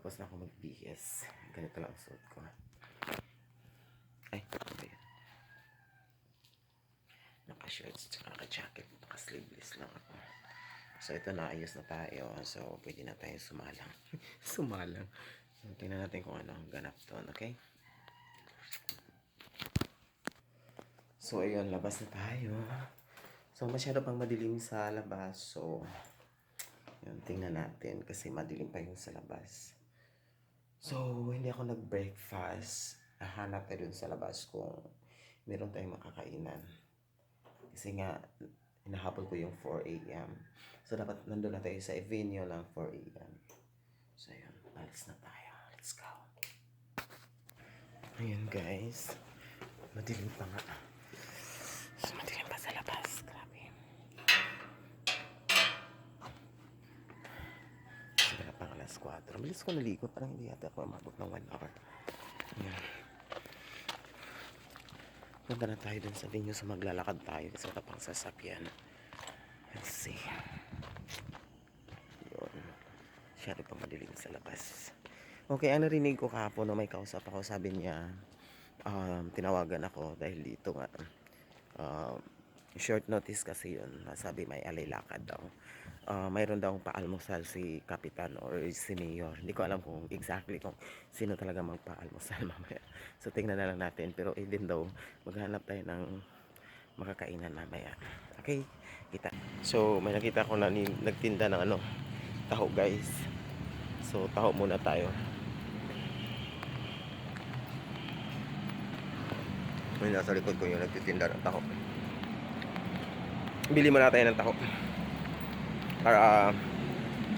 Tapos na ako mag-BS. Ganito lang ang suot ko. Ay, ano ba yan? Naka-shirts, tsaka naka-jacket. Naka-sleeveless lang ako. So, ito na. Ayos na tayo. So, pwede na tayo sumalang. Sumalang. So, tingnan natin kung ano ang ganap doon. Okay? So, ayun. Labas na tayo. So, masyado pang madilim sa labas. So, yun. Tingnan natin. Kasi madilim pa yung sa labas. So, hindi ako nag-breakfast. Hanap tayo dun sa labas kung meron tayong makakainan. Kasi nga, hinahabol ko yung 4 a.m. So, dapat nandun na tayo sa venue lang 4 a.m. So, yun. Alis na tayo. Let's go. Ayan, guys. Madilim pa nga. So, madilim pa sa labas. Grabe. Sigara pang alas 4. Malis ko naligo. Parang hindi yata ako umabot ng 1 hour. Ayan. Punta na tayo dun sa venue. So, maglalakad tayo. Kasi wala pang sasakyan. Let's see. Yun. Masyado pa madilim sa labas. Okay, ang narinig ko kahapon na may kausap ako. Sabi niya, tinawagan ako dahil dito nga. Short notice kasi yun. Sabi may alilakad daw. Mayroon daw paalmusal si Kapitan or si Mayor. Hindi ko alam kung exactly kung sino talaga magpaalmusal mamaya. So tingnan na lang natin. Pero even though maghanap tayo ng makakainan mamaya. Okay? Kita. So may nakita ko na nagtinda ng taho, guys. So taho muna tayo. May nasa likod ko yung nagtitinda ng taho. Bili muna tayo ng taho para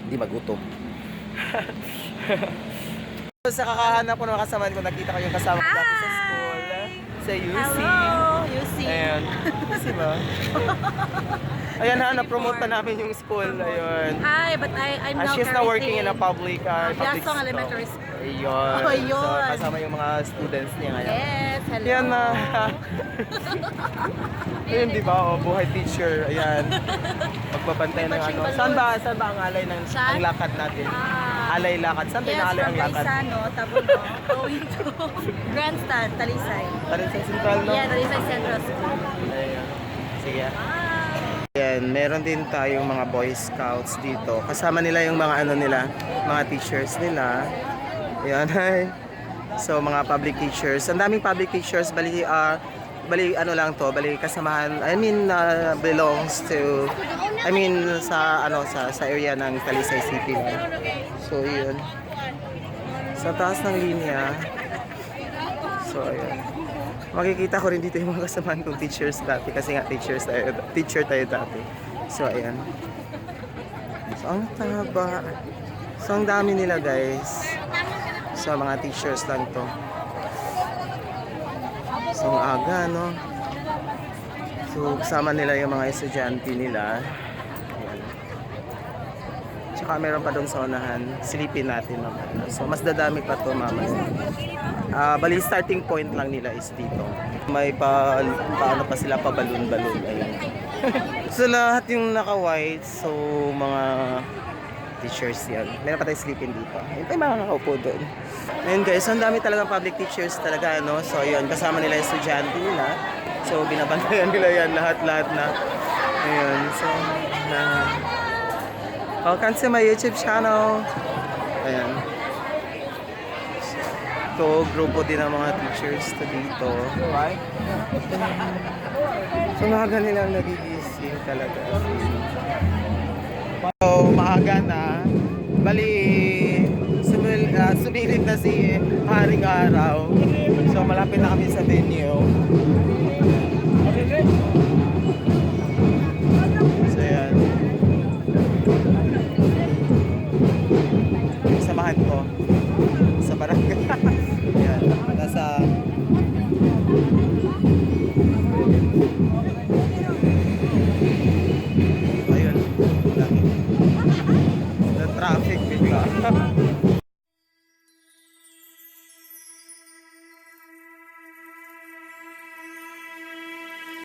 hindi magutom. Sa kakahanap ko ng kasama ko, nakita ko yung kasama ko dati sa school. Sa UC. Hello, UC. Ayan. UC ba? Ayan na, na-promote pa namin yung school. Ayun. Hi, but I'm now She's now working in a public Biasong school. Elementary School. Ayun. Oh, yun. So, kasama yung mga students niya ngayon. Yes, hello. Ayan na. Ayun, di ba? Oh, buhay teacher. Ayan. Magbabantay ng ano. Saan ba ang alay ng ang lakad natin? Alay lakad. Saan tayo na alay ang lakad? Yes, from Gaisano, Tabuno, going to Grandstand, Talisay. Talisay Central, no? Yeah, Talisay Central School. Ayan. Sige. Ayan, meron din tayong mga Boy Scouts dito. Kasama nila yung mga mga teachers nila. Ayan, hi. So, mga public teachers. Ang daming public teachers. Bali kasamahan. Belongs to, sa area ng Talisay City. So, yun. Sa taas ng linya. So, ayun. Makikita ko rin dito yung mga kasamahan kong teachers dati. Kasi nga, teacher tayo dati. So, ayan. So, ang taba. So, ang dami nila, guys. So, mga teachers lang to. So, ang aga, no? So, kasama nila yung mga estudyante nila. Ayan. Tsaka meron pa doon sa unahan. Silipin natin mamaya. So, mas dadami pa to mamaya. Bali, starting point lang nila is dito. May paano pa sila, balloon. Ayan. So, lahat yung naka-white. So, mga teachers yan. Meron pa tayo sleeping dito. Ayun tayo mga nakaupo doon. Ayun, guys, ang dami talagang public teachers talaga, no? So, yun, kasama nila yung estudyante nila. So, binabantayan nila yan lahat na. Ayun, so, welcome to my YouTube channel. Ayan. So, grupo din ng mga teachers to dito. So, maaga nilang nagigising talaga. So, maaga na. Bali, sumilip na si Haring Araw. So, malapit na kami sa venue. So, yan. Samahan ko sa barangay.